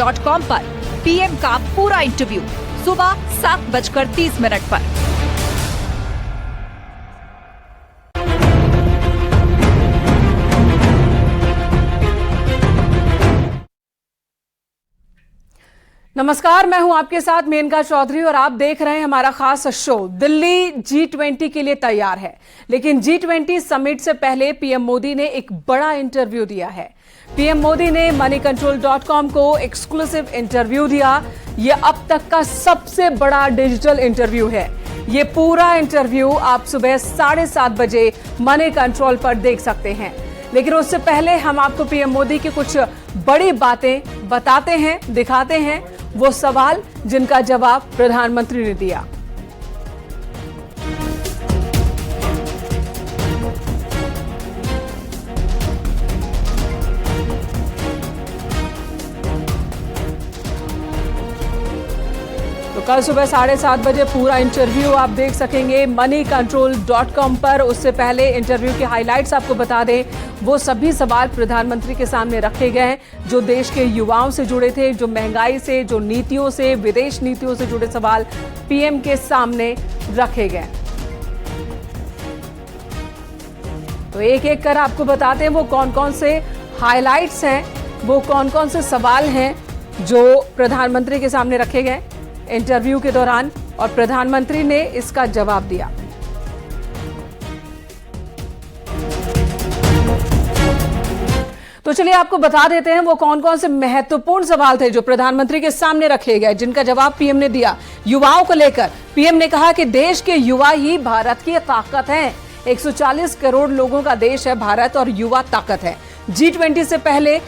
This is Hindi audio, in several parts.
MyNationAlert.com पर पीएम का पूरा इंटरव्यू सुबह 7:30 पर। नमस्कार, मैं हूं आपके साथ मेनका चौधरी और आप देख रहे हैं हमारा खास शो। दिल्ली G20 के लिए तैयार है, लेकिन G20 समिट से पहले पीएम मोदी ने एक बड़ा इंटरव्यू दिया है। पीएम मोदी ने moneycontrol.com को एक्सक्लूसिव इंटरव्यू दिया। यह अब तक का सबसे बड़ा डिजिटल इंटरव्यू है। ये पूरा इंटरव्यू आप सुबह 7:30 बजे मनी कंट्रोल पर देख सकते हैं। लेकिन उससे पहले हम आपको पीएम मोदी की कुछ बड़ी बातें बताते हैं, दिखाते हैं वो सवाल जिनका जवाब प्रधानमंत्री ने दिया। तो कल सुबह 7:30 बजे पूरा इंटरव्यू आप देख सकेंगे moneycontrol.com पर। उससे पहले इंटरव्यू के हाइलाइट्स आपको बता दें, वो सभी सवाल प्रधानमंत्री के सामने रखे गए हैं जो देश के युवाओं से जुड़े थे, जो महंगाई से, जो नीतियों से, विदेश नीतियों से जुड़े सवाल पीएम के सामने रखे गए। तो एक एक कर आपको बताते हैं वो कौन कौन से हाइलाइट्स हैं, वो कौन कौन से सवाल हैं जो प्रधानमंत्री के सामने रखे गए इंटरव्यू के दौरान, और प्रधानमंत्री ने इसका जवाब दिया। तो चलिए आपको बता देते हैं वो कौन कौन से महत्वपूर्ण सवाल थे जो प्रधानमंत्री के सामने रखे गए, जिनका जवाब पीएम ने दिया। युवाओं को लेकर पीएम ने कहा कि देश के युवा ही भारत की ताकत हैं। 140 करोड़ लोगों का देश है भारत और युवा ताकत है। G20 से पहले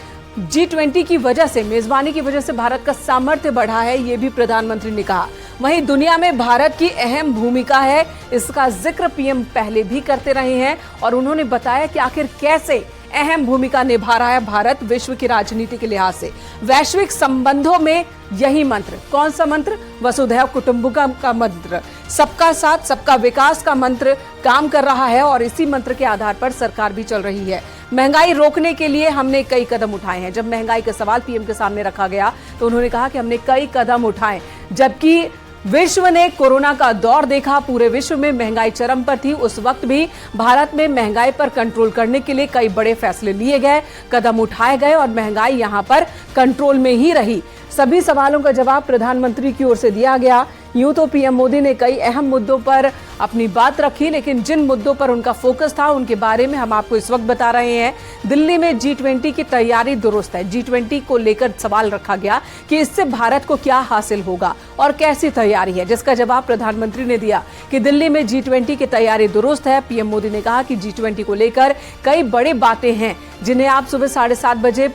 G20 की वजह से, मेजबानी की वजह से भारत का सामर्थ्य बढ़ा है, ये भी प्रधानमंत्री ने कहा। वहीं दुनिया में भारत की अहम भूमिका है, इसका जिक्र पीएम पहले भी करते रहे हैं और उन्होंने बताया कि आखिर कैसे अहम भूमिका निभा रहा है भारत विश्व की राजनीति के लिहाज से। वैश्विक संबंधों में यही मंत्र, कौन सा मंत्र? वसुधैव कुटुंबकम का मंत्र, सबका साथ सबका विकास का मंत्र काम कर रहा है और इसी मंत्र के आधार पर सरकार भी चल रही है। महंगाई रोकने के लिए हमने कई कदम उठाए हैं। जब महंगाई का सवाल पीएम के सामने रखा गया तो उन्होंने कहा कि हमने कई कदम उठाए। जबकि विश्व ने कोरोना का दौर देखा, पूरे विश्व में महंगाई चरम पर थी, उस वक्त भी भारत में महंगाई पर कंट्रोल करने के लिए कई बड़े फैसले लिए गए, कदम उठाए गए और महंगाई यहां पर कंट्रोल में ही रही। सभी सवालों का जवाब प्रधानमंत्री की ओर से दिया गया। यूं तो पीएम मोदी ने कई अहम मुद्दों पर अपनी बात रखी, लेकिन जिन मुद्दों पर उनका फोकस था उनके बारे में हम आपको इस वक्त बता रहे हैं। दिल्ली में G20 की तैयारी दुरुस्त है। G20 को लेकर सवाल रखा गया कि इससे भारत को क्या हासिल होगा और कैसी तैयारी है, जिसका जवाब प्रधानमंत्री ने दिया कि दिल्ली में G20 की तैयारी दुरुस्त है। पीएम मोदी ने कहा कि G20 को लेकर कई बड़ी बातें हैं जिन्हें आप सुबह 7:30 बजे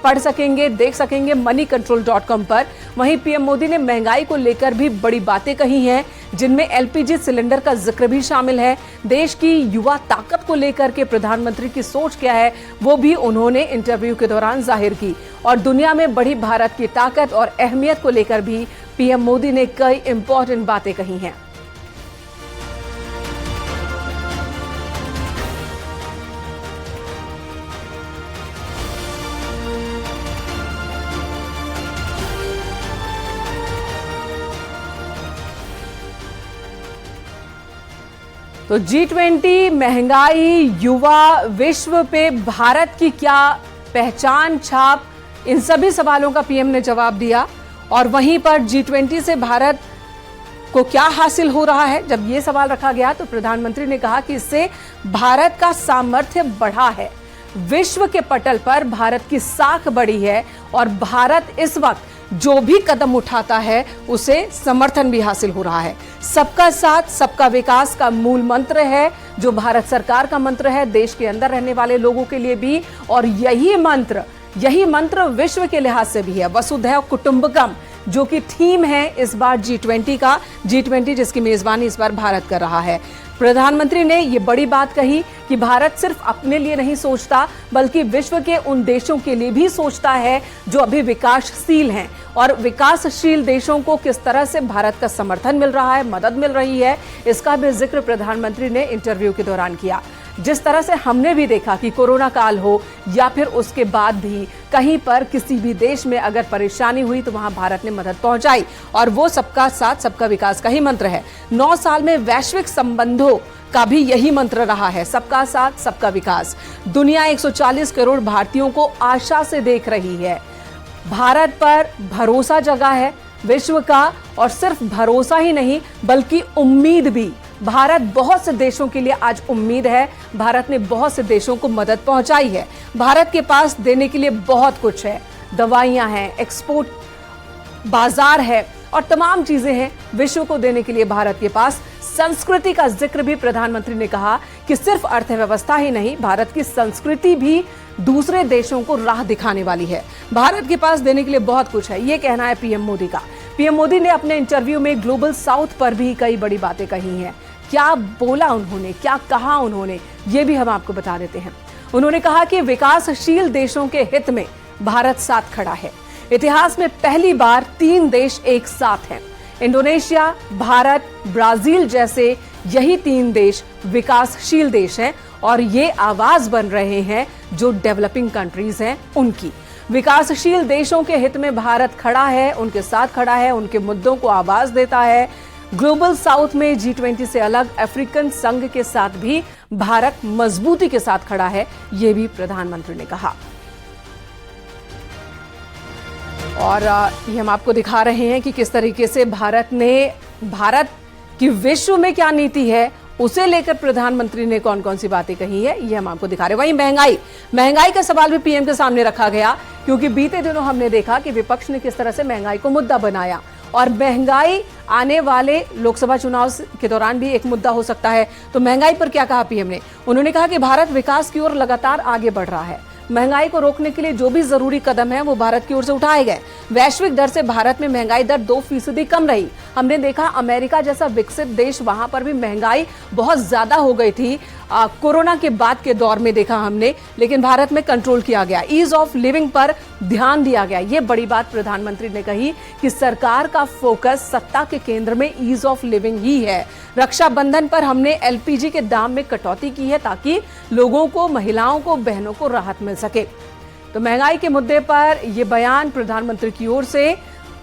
पढ़ सकेंगे, देख सकेंगे moneycontrol.com पर। वहीं पीएम मोदी ने महंगाई को लेकर भी बड़ी बातें कही हैं, जिनमें LPG सिलेंडर का जिक्र भी शामिल है। देश की युवा ताकत को लेकर के प्रधानमंत्री की सोच क्या है वो भी उन्होंने इंटरव्यू के दौरान जाहिर की। और दुनिया में बढ़ी भारत की ताकत और अहमियत को लेकर भी पीएम मोदी ने कई इंपॉर्टेंट बातें कही हैं। तो G20, महंगाई, युवा, विश्व पे भारत की क्या पहचान, छाप, इन सभी सवालों का पीएम ने जवाब दिया। और वहीं पर G20 से भारत को क्या हासिल हो रहा है, जब ये सवाल रखा गया तो प्रधानमंत्री ने कहा कि इससे भारत का सामर्थ्य बढ़ा है, विश्व के पटल पर भारत की साख बढ़ी है और भारत इस वक्त जो भी कदम उठाता है उसे समर्थन भी हासिल हो रहा है। सबका साथ सबका विकास का मूल मंत्र है, जो भारत सरकार का मंत्र है देश के अंदर रहने वाले लोगों के लिए भी, और यही मंत्र विश्व के लिहाज से भी है। वसुधैव कुटुंबकम जो कि थीम है इस बार G20 का, G20 जिसकी मेजबानी इस बार भारत कर रहा है। प्रधानमंत्री ने ये बड़ी बात कही कि भारत सिर्फ अपने लिए नहीं सोचता बल्कि विश्व के उन देशों के लिए भी सोचता है जो अभी विकासशील हैं, और विकासशील देशों को किस तरह से भारत का समर्थन मिल रहा है, मदद मिल रही है, इसका भी जिक्र प्रधानमंत्री ने इंटरव्यू के दौरान किया। जिस तरह से हमने भी देखा कि कोरोना काल हो या फिर उसके बाद भी कहीं पर किसी भी देश में अगर परेशानी हुई तो वहां भारत ने मदद पहुंचाई, और वो सबका साथ सबका विकास का ही मंत्र है। 9 साल में वैश्विक संबंधों का भी यही मंत्र रहा है, सबका साथ सबका विकास। दुनिया 140 करोड़ भारतीयों को आशा से देख रही है, भारत पर भरोसा जगा है विश्व का, और सिर्फ भरोसा ही नहीं बल्कि उम्मीद भी। भारत बहुत से देशों के लिए आज उम्मीद है, भारत ने बहुत से देशों को मदद पहुंचाई है। भारत के पास देने के लिए बहुत कुछ है, दवाइयां हैं, एक्सपोर्ट बाजार है और तमाम चीजें हैं विश्व को देने के लिए भारत के पास। संस्कृति का जिक्र भी प्रधानमंत्री ने कहा कि सिर्फ अर्थव्यवस्था ही नहीं, भारत की संस्कृति भी दूसरे देशों को राह दिखाने वाली है। भारत के पास देने के लिए बहुत कुछ है, ये कहना है पीएम मोदी का। पीएम मोदी ने अपने इंटरव्यू में ग्लोबल साउथ पर भी कई बड़ी बातें कही हैं। क्या बोला उन्होंने, क्या कहा उन्होंने, ये भी हम आपको बता देते हैं। उन्होंने कहा कि विकासशील देशों के हित में भारत साथ खड़ा है। इतिहास में पहली बार 3 देश एक साथ हैं। इंडोनेशिया, भारत, ब्राजील जैसे यही 3 देश विकासशील देश हैं और ये आवाज बन रहे हैं जो डेवलपिंग कंट्रीज हैं उनकी। विकासशील देशों के हित में भारत खड़ा है, उनके साथ खड़ा है, उनके मुद्दों को आवाज देता है। ग्लोबल साउथ में G20 से अलग अफ्रीकन संघ के साथ भी भारत मजबूती के साथ खड़ा है, ये भी प्रधानमंत्री ने कहा। और ये हम आपको दिखा रहे हैं कि किस तरीके से भारत की विश्व में क्या नीति है उसे लेकर प्रधानमंत्री ने कौन कौन सी बातें कही है, ये हम आपको दिखा रहे हैं। वहीं महंगाई का सवाल भी पीएम के सामने रखा गया, क्योंकि बीते दिनों हमने देखा कि विपक्ष ने किस तरह से महंगाई को मुद्दा बनाया, और महंगाई आने वाले लोकसभा चुनाव के दौरान भी एक मुद्दा हो सकता है। तो महंगाई पर क्या कहा पीएम ने? उन्होंने कहा कि भारत विकास की ओर लगातार आगे बढ़ रहा है। महंगाई को रोकने के लिए जो भी जरूरी कदम है वो भारत की ओर से उठाए गए। वैश्विक दर से भारत में महंगाई दर 2% कम रही। हमने देखा अमेरिका जैसा विकसित देश, वहां पर भी महंगाई बहुत ज्यादा हो गई थी कोरोना के बाद के दौर में देखा हमने, लेकिन भारत में कंट्रोल किया गया। ईज ऑफ लिविंग पर ध्यान दिया गया। ये बड़ी बात प्रधानमंत्री ने कही कि सरकार का फोकस सत्ता के केंद्र में ईज ऑफ लिविंग ही है। रक्षाबंधन पर हमने एलपीजी के दाम में कटौती की है ताकि लोगों को, महिलाओं को, बहनों को राहत मिल सके। तो महंगाई के मुद्दे पर यह बयान प्रधानमंत्री की ओर से,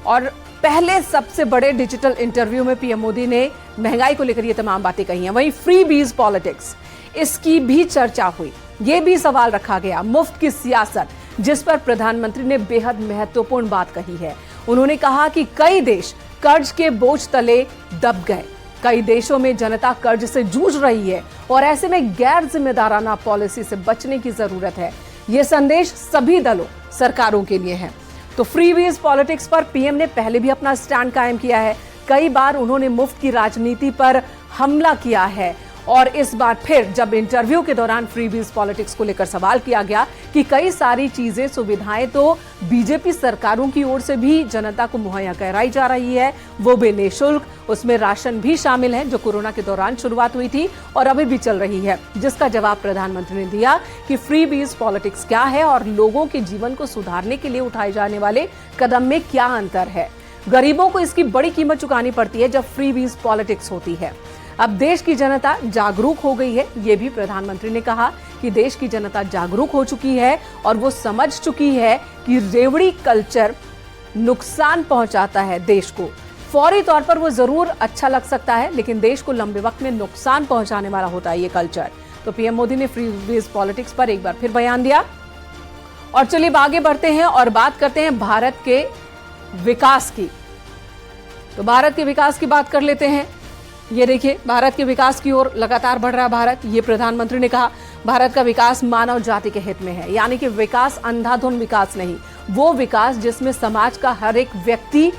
और पहले सबसे बड़े डिजिटल इंटरव्यू में पीएम मोदी ने महंगाई को लेकर ये तमाम बातें कही हैं। वहीं फ्री बीज पॉलिटिक्स, इसकी भी चर्चा हुई। ये भी सवाल रखा गया, मुफ्त की सियासत, जिस पर प्रधानमंत्री ने बेहद महत्वपूर्ण बात कही है। उन्होंने कहा कि कई देश कर्ज के बोझ तले दब गए, कई देशों में जनता कर्ज से जूझ रही है और ऐसे में गैर जिम्मेदाराना पॉलिसी से बचने की जरूरत है। ये संदेश सभी दलों, सरकारों के लिए है। तो फ्री बीज पॉलिटिक्स पर पीएम ने पहले भी अपना स्टैंड कायम किया है। कई बार उन्होंने मुफ्त की राजनीति पर हमला किया है, और इस बार फिर जब इंटरव्यू के दौरान फ्री बीज पॉलिटिक्स को लेकर सवाल किया गया कि कई सारी चीजें, सुविधाएं तो बीजेपी सरकारों की ओर से भी जनता को मुहैया कराई जा रही है, वो भी निःशुल्क, उसमें राशन भी शामिल है जो कोरोना के दौरान शुरुआत हुई थी और अभी भी चल रही है, जिसका जवाब प्रधानमंत्री ने दिया कि फ्री बीज पॉलिटिक्स क्या है और लोगों के जीवन को सुधारने के लिए उठाए जाने वाले कदम में क्या अंतर है। गरीबों को इसकी बड़ी कीमत चुकानी पड़ती है जब फ्री बीज पॉलिटिक्स होती है। अब देश की जनता जागरूक हो गई है, ये भी प्रधानमंत्री ने कहा कि देश की जनता जागरूक हो चुकी है और वो समझ चुकी है कि रेवड़ी कल्चर नुकसान पहुंचाता है देश को। फौरी तौर पर वो जरूर अच्छा लग सकता है, लेकिन देश को लंबे वक्त में नुकसान पहुंचाने वाला होता है ये कल्चर। तो पीएम मोदी ने फ्री बीज पॉलिटिक्स पर एक बार फिर बयान दिया। और चलिए आगे बढ़ते हैं और बात करते हैं भारत के विकास की। तो भारत के विकास की बात कर लेते हैं। ये देखिए, भारत के विकास की ओर लगातार बढ़ रहा है भारत। ये प्रधानमंत्री ने कहा भारत का विकास मानव जाति के हित में है, यानी कि विकास अंधाधुंध विकास नहीं, वो विकास जिसमें समाज का हर एक व्यक्ति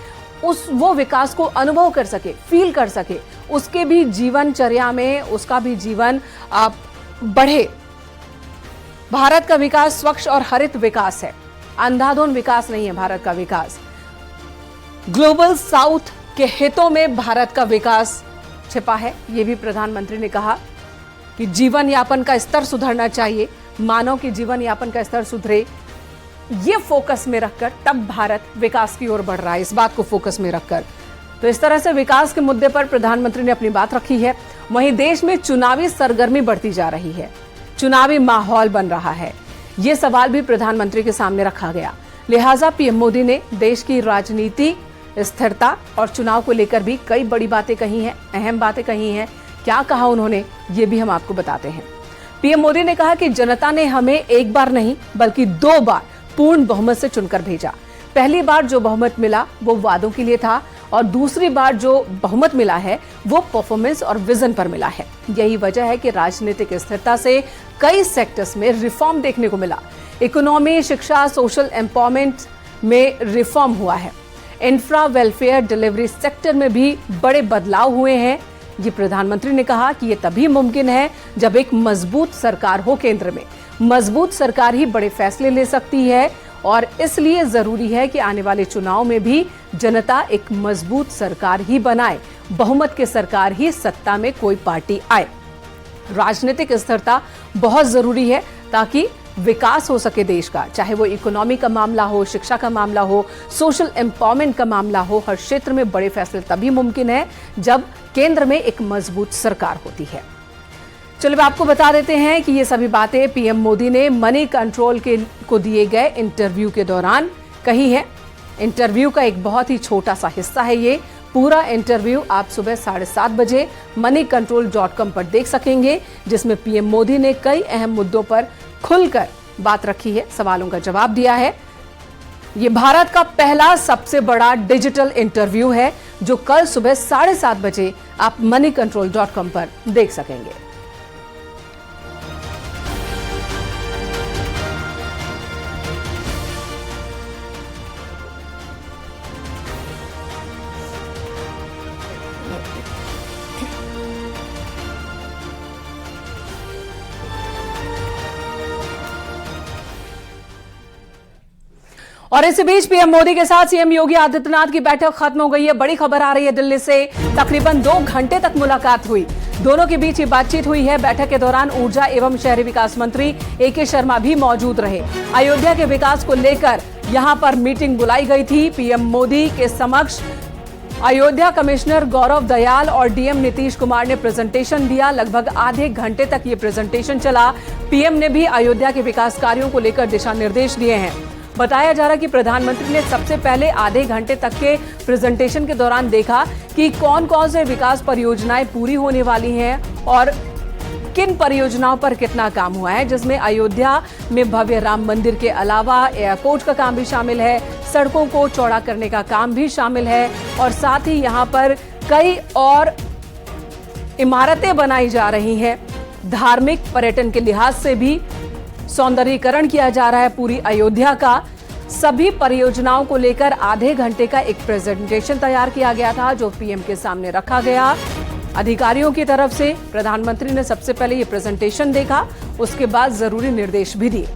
वो विकास को अनुभव कर सके, फील कर सके, उसके भी जीवनचर्या में उसका भी जीवन बढ़े। भारत का विकास स्वच्छ और हरित विकास है, अंधाधुंध विकास नहीं है भारत का विकास। ग्लोबल साउथ के हितों में भारत का विकास छिपा है। ये भी प्रधानमंत्री ने कहा कि जीवन यापन का स्तर सुधरना चाहिए, मानव के जीवन यापन का स्तर सुधरे, ये फोकस में रखकर तब भारत विकास की ओर बढ़ रहा है, इस बात को फोकस में रखकर। तो इस तरह से विकास के मुद्दे पर प्रधानमंत्री ने अपनी बात रखी है। वहीं देश में चुनावी सरगर्मी बढ़ती जा रही है, चुनावी माहौल बन रहा है। ये सवाल भी प्रधानमंत्री के सामने रखा गया। लिहाजा पीएम मोदी ने देश की राजनीति, स्थिरता और चुनाव को लेकर भी कई बड़ी बातें कही हैं, अहम बातें कही हैं। क्या कहा उन्होंने, ये भी हम आपको बताते हैं। पीएम मोदी ने कहा कि जनता ने हमें एक बार नहीं बल्कि 2 बार पूर्ण बहुमत से चुनकर भेजा। पहली बार जो बहुमत मिला वो वादों के लिए था और दूसरी बार जो बहुमत मिला है वो परफॉर्मेंस और विजन पर मिला है। यही वजह है कि राजनीतिक स्थिरता से कई सेक्टर्स में रिफॉर्म देखने को मिला। इकोनॉमी, शिक्षा, सोशल एम्पावरमेंट में रिफॉर्म हुआ है। इंफ्रा, वेलफेयर, डिलीवरी सेक्टर में भी बड़े बदलाव हुए हैं। ये प्रधानमंत्री ने कहा कि ये तभी मुमकिन है जब एक मजबूत सरकार हो केंद्र में। मजबूत सरकार ही बड़े फैसले ले सकती है और इसलिए जरूरी है कि आने वाले चुनाव में भी जनता एक मजबूत सरकार ही बनाए, बहुमत की सरकार ही सत्ता में कोई पार्टी आए। राजनीतिक स्थिरता बहुत जरूरी है ताकि विकास हो सके देश का, चाहे वो इकोनॉमी का मामला हो, शिक्षा का मामला हो, सोशल एम्पावरमेंट का मामला हो। हर क्षेत्र में बड़े फैसले तभी मुमकिन है जब केंद्र में एक मजबूत सरकार होती है। चलिए आपको बता देते हैं कि ये सभी बातें पीएम मोदी ने मनी कंट्रोल को दिए गए इंटरव्यू के दौरान कही है। इंटरव्यू का एक बहुत ही छोटा सा हिस्सा है ये। पूरा इंटरव्यू आप सुबह 7:30 बजे moneycontrol.com पर देख सकेंगे, जिसमें पीएम मोदी ने कई अहम मुद्दों पर खुलकर बात रखी है, सवालों का जवाब दिया है। ये भारत का पहला सबसे बड़ा डिजिटल इंटरव्यू है जो कल सुबह 7:30 बजे आप moneycontrol.com पर देख सकेंगे। और इसी बीच पीएम मोदी के साथ सीएम योगी आदित्यनाथ की बैठक खत्म हो गई है। बड़ी खबर आ रही है दिल्ली से। तकरीबन 2 घंटे तक मुलाकात हुई, दोनों के बीच ये बातचीत हुई है। बैठक के दौरान ऊर्जा एवं शहरी विकास मंत्री ए.के. शर्मा भी मौजूद रहे। अयोध्या के विकास को लेकर यहां पर मीटिंग बुलाई गई थी। पीएम मोदी के समक्ष अयोध्या कमिश्नर गौरव दयाल और डीएम नीतीश कुमार ने प्रेजेंटेशन दिया। लगभग आधे घंटे तक ये प्रेजेंटेशन चला। पीएम ने भी अयोध्या के विकास कार्यों को लेकर दिशा निर्देश दिए हैं। बताया जा रहा है कि प्रधानमंत्री ने सबसे पहले आधे घंटे तक के प्रेजेंटेशन के दौरान देखा कि कौन कौन से विकास परियोजनाएं पूरी होने वाली हैं और किन परियोजनाओं पर कितना काम हुआ है, जिसमें अयोध्या में भव्य राम मंदिर के अलावा एयरपोर्ट का काम भी शामिल है, सड़कों को चौड़ा करने का काम भी शामिल है और साथ ही यहां पर कई और इमारतें बनाई जा रही हैं। धार्मिक पर्यटन के लिहाज से भी सौंदर्यीकरण किया जा रहा है पूरी अयोध्या का। सभी परियोजनाओं को लेकर आधे घंटे का एक प्रेजेंटेशन तैयार किया गया था जो पीएम के सामने रखा गया। अधिकारियों की तरफ से प्रधानमंत्री ने सबसे पहले ये प्रेजेंटेशन देखा, उसके बाद जरूरी निर्देश भी दिए।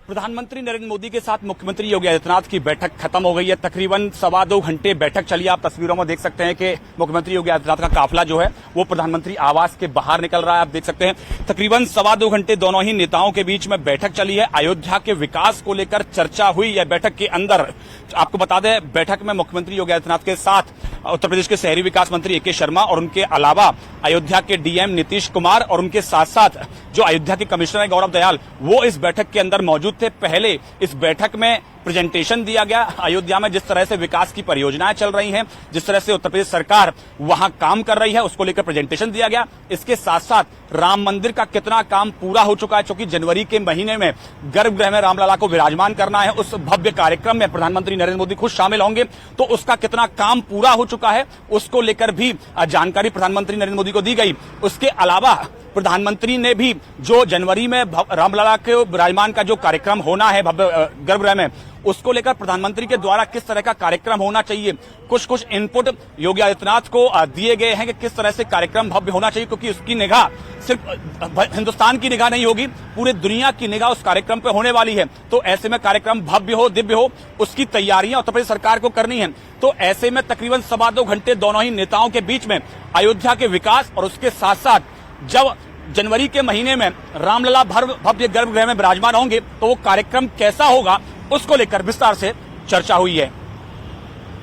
प्रधानमंत्री नरेंद्र मोदी के साथ मुख्यमंत्री योगी आदित्यनाथ की बैठक खत्म हो गई है। तकरीबन 2.25 घंटे बैठक चली। आप तस्वीरों में देख सकते हैं कि मुख्यमंत्री योगी आदित्यनाथ का काफिला जो है वो प्रधानमंत्री आवास के बाहर निकल रहा है। आप देख सकते हैं तकरीबन 2.25 घंटे दोनों ही नेताओं के बीच में बैठक चली है। अयोध्या के विकास को लेकर चर्चा हुई है। बैठक के अंदर आपको बता दें, बैठक में मुख्यमंत्री योगी आदित्यनाथ के साथ उत्तर प्रदेश के शहरी विकास मंत्री ए.के. शर्मा और उनके अलावा अयोध्या के डीएम नीतीश कुमार और उनके साथ साथ जो अयोध्या के कमिश्नर है गौरव दयाल, वो इस बैठक के अंदर मौजूद थे। पहले इस बैठक में प्रेजेंटेशन दिया गया अयोध्या में जिस तरह से विकास की परियोजनाएं चल रही हैं, जिस तरह से उत्तर प्रदेश सरकार वहां काम कर रही है, उसको लेकर प्रेजेंटेशन दिया गया। इसके साथ साथ राम मंदिर का कितना काम पूरा हो चुका है, क्योंकि जनवरी के महीने में गर्भगृह में रामलला को विराजमान करना है। उस भव्य कार्यक्रम में प्रधानमंत्री नरेंद्र मोदी खुद शामिल होंगे, तो उसका कितना काम पूरा हो चुका है उसको लेकर भी जानकारी प्रधानमंत्री नरेंद्र मोदी को दी गई। उसके अलावा प्रधानमंत्री ने भी जो जनवरी में रामलला के विराजमान का जो कार्यक्रम होना है भव्य गर्भगृह में, उसको लेकर प्रधानमंत्री के द्वारा किस तरह का कार्यक्रम होना चाहिए, कुछ इनपुट योगी आदित्यनाथ को दिए गए हैं कि किस तरह से कार्यक्रम भव्य होना चाहिए, क्योंकि उसकी निगाह सिर्फ हिंदुस्तान की निगाह नहीं होगी, पूरे दुनिया की निगाह उस कार्यक्रम पे होने वाली है। तो ऐसे में कार्यक्रम भव्य हो, दिव्य हो, उसकी तैयारियां उत्तर प्रदेश सरकार को करनी है। तो ऐसे में तकरीबन 2.25 घंटे दोनों ही नेताओं के बीच में अयोध्या के विकास और उसके साथ साथ जब जनवरी के महीने में रामलला भव्य गर्भगृह में विराजमान होंगे तो वो कार्यक्रम कैसा होगा, उसको लेकर विस्तार से चर्चा हुई है।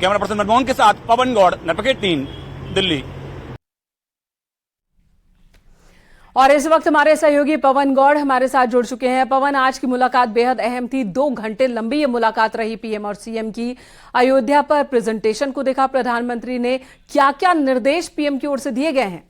कैमरा पर्सन मनमोहन के साथ पवन गौड़, नेटवर्क 18, दिल्ली। और इस वक्त हमारे सहयोगी पवन गौड़ हमारे साथ जुड़ चुके हैं। पवन, आज की मुलाकात बेहद अहम थी। 2 घंटे लंबी ये मुलाकात रही पीएम और सीएम की। अयोध्या पर प्रेजेंटेशन को देखा प्रधानमंत्री ने, क्या क्या निर्देश पीएम की ओर से दिए गए हैं?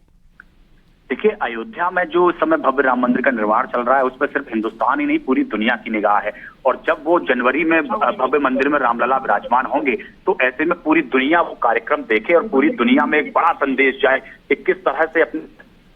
देखिए, अयोध्या में जो इस समय भव्य राम मंदिर का निर्माण चल रहा है, उस पर सिर्फ हिंदुस्तान ही नहीं पूरी दुनिया की निगाह है। और जब वो जनवरी में भव्य मंदिर में रामलला विराजमान होंगे, तो ऐसे में पूरी दुनिया वो कार्यक्रम देखे और पूरी दुनिया में एक बड़ा संदेश जाए कि किस तरह से अपने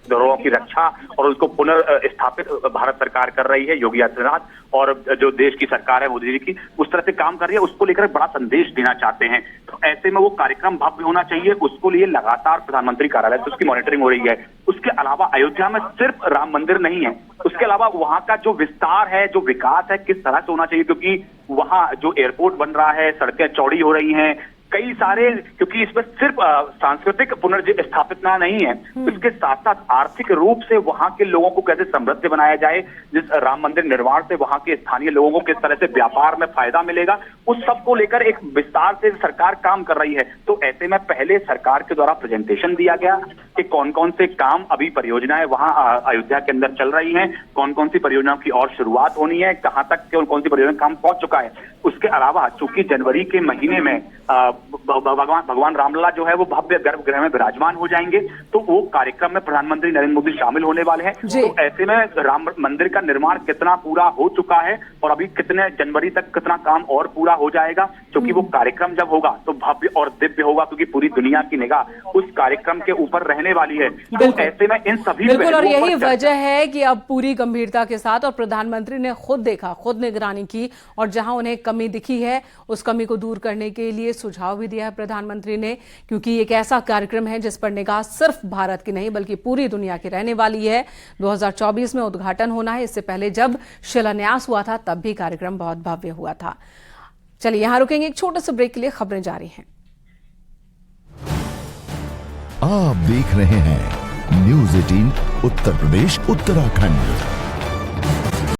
धरोहरों की रक्षा और उसको पुनर्स्थापित भारत सरकार कर रही है, योगी आदित्यनाथ और जो देश की सरकार है मोदी जी की, उस तरह से काम कर रही है। उसको लेकर बड़ा संदेश देना चाहते हैं। तो ऐसे में वो कार्यक्रम भव्य होना चाहिए। उसको लिए लगातार प्रधानमंत्री कार्यालय से उसकी मॉनिटरिंग हो रही है। उसके अलावा अयोध्या में सिर्फ राम मंदिर नहीं है, उसके अलावा वहां का जो विस्तार है, जो विकास है, किस तरह से होना चाहिए, क्योंकि वहां जो एयरपोर्ट बन रहा है, सड़कें चौड़ी हो रही हैं, कई सारे, क्योंकि इसमें सिर्फ सांस्कृतिक पुनर्स्थापना नहीं है, इसके साथ साथ आर्थिक रूप से वहां के लोगों को कैसे समृद्ध बनाया जाए, जिस राम मंदिर निर्माण से वहां के स्थानीय लोगों को किस तरह से व्यापार में फायदा मिलेगा, उस सब को लेकर एक विस्तार से सरकार काम कर रही है। तो ऐसे में पहले सरकार के द्वारा प्रेजेंटेशन दिया गया कि कौन कौन से काम अभी परियोजनाएं वहां अयोध्या के अंदर चल रही हैं, कौन कौन सी परियोजनाओं की और शुरुआत होनी है, कहां तक कौन सी परियोजना काम पहुंच चुका है। उसके अलावा चूंकि जनवरी के महीने में भगवान रामलला जो है वो भव्य गर्भगृह में विराजमान हो जाएंगे, तो वो कार्यक्रम में प्रधानमंत्री नरेंद्र मोदी शामिल होने वाले हैं। तो ऐसे में राम मंदिर का निर्माण कितना पूरा हो चुका है और अभी कितने जनवरी तक कितना काम और पूरा हो जाएगा, क्योंकि वो कार्यक्रम जब होगा तो भव्य और दिव्य होगा, क्योंकि पूरी दुनिया की निगाह उस कार्यक्रम के ऊपर रहने वाली है। तो ऐसे में इन सभी बिल्कुल, और यही वजह है कि अब पूरी गंभीरता के साथ और प्रधानमंत्री ने खुद देखा, खुद निगरानी की, और जहां उन्हें कमी दिखी है उस कमी को दूर करने के लिए सुझाव भी दिया है प्रधानमंत्री ने, क्योंकि एक ऐसा कार्यक्रम है जिस पर निगाह सिर्फ भारत की नहीं बल्कि पूरी दुनिया की रहने वाली है। 2024 में उद्घाटन होना है। इससे पहले जब शिलान्यास हुआ था तब भी कार्यक्रम बहुत भव्य हुआ था। चलिए यहां रुकेंगे, एक छोटे से ब्रेक के लिए खबरें जारी हैं। आप देख रहे हैं न्यूज़ 18 उत्तर प्रदेश उत्तराखंड।